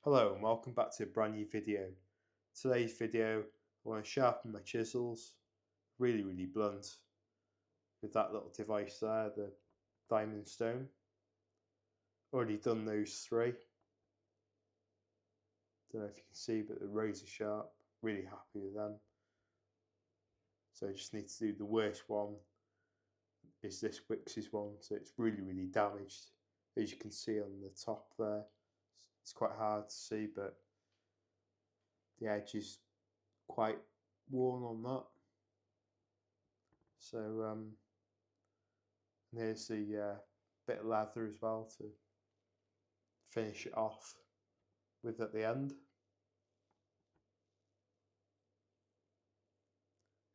Hello and welcome back to a brand new video. Today's video, I want to sharpen my chisels, really blunt, with that little device there, the diamond stone. Already done those three. Don't know if you can see, but the razor sharp, really happy with them. So I just need to do the worst one, is this Wix's one, so it's really damaged. As you can see on the top there, it's quite hard to see, but the edge is quite worn on that. So there's the bit of leather as well to finish it off with at the end.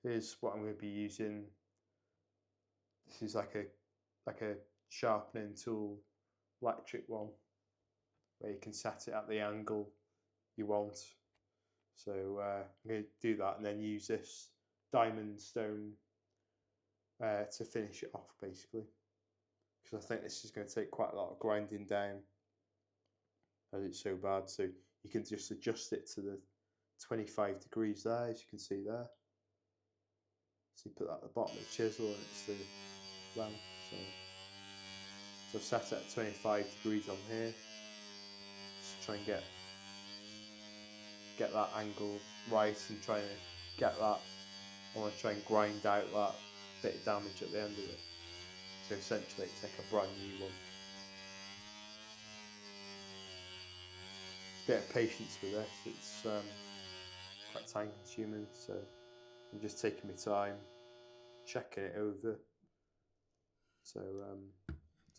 Here's what I'm going to be using. This is like a sharpening tool, electric one, where you can set it at the angle you want. So I'm going to do that and then use this diamond stone to finish it off, basically, because I think this is going to take quite a lot of grinding down as it's so bad. So you can just adjust it to the 25 degrees there, as you can see there. So you put that at the bottom of the chisel and it's the length. So I've set it at 25 degrees on here. Just try and get that angle right and try to get that. I want to try and grind out that bit of damage at the end of it. So essentially take a brand new one. Bit of patience with this, it's quite time consuming, so I'm just taking my time, checking it over. So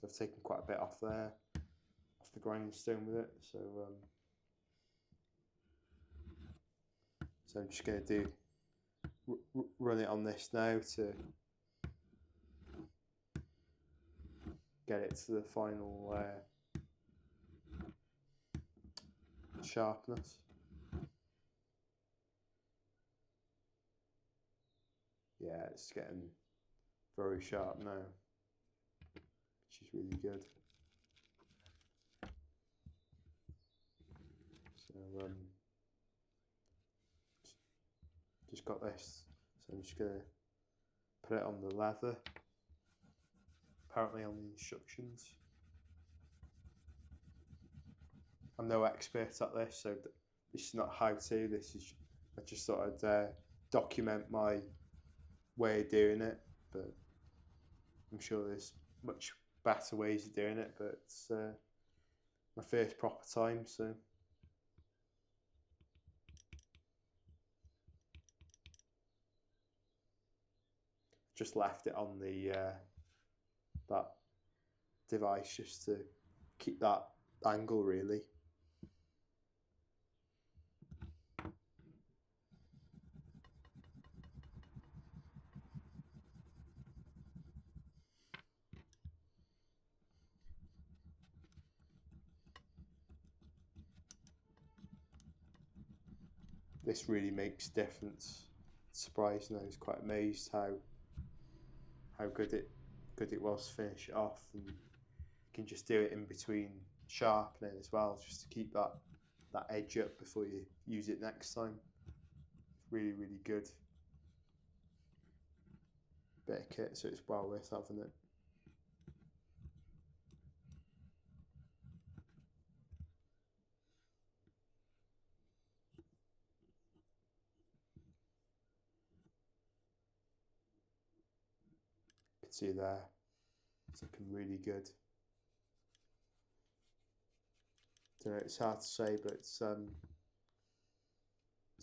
I've taken quite a bit off there, off the grinding stone with it. So I'm just going to do run it on this now to get it to the final sharpness. Yeah, it's getting very sharp now, which is really good. So just got this, so I'm just gonna put it on the leather, apparently on the instructions. I'm no expert at this, so this is not how to, this is, I just thought I'd document my way of doing it, but I'm sure there's much better ways of doing it, but it's my first proper time, so just left it on the that device just to keep that angle, really. This really makes a difference. It's surprising. I was quite amazed how good it was to finish it off, and you can just do it in between sharpening as well, just to keep that edge up before you use it next time. It's really good bit of kit, so it's well worth having it. You can see there, it's looking really good. Don't know, it's hard to say, but it's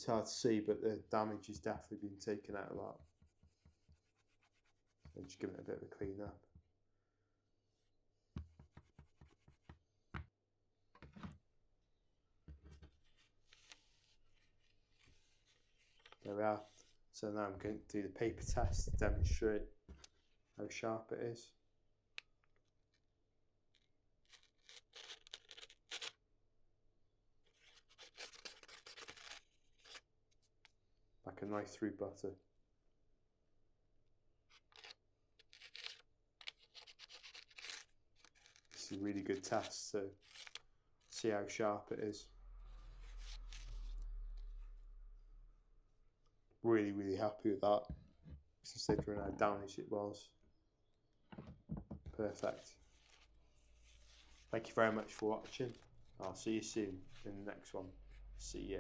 hard to see, but the damage has definitely been taken out of that. So just giving it a bit of a clean up. There we are. So now I'm going to do the paper test to demonstrate how sharp it is. Like a knife through butter. This is a really good test to see how sharp it is. really, really happy with that, considering how downish it was. Perfect. Thank you very much for watching. I'll see you soon in the next one. See ya.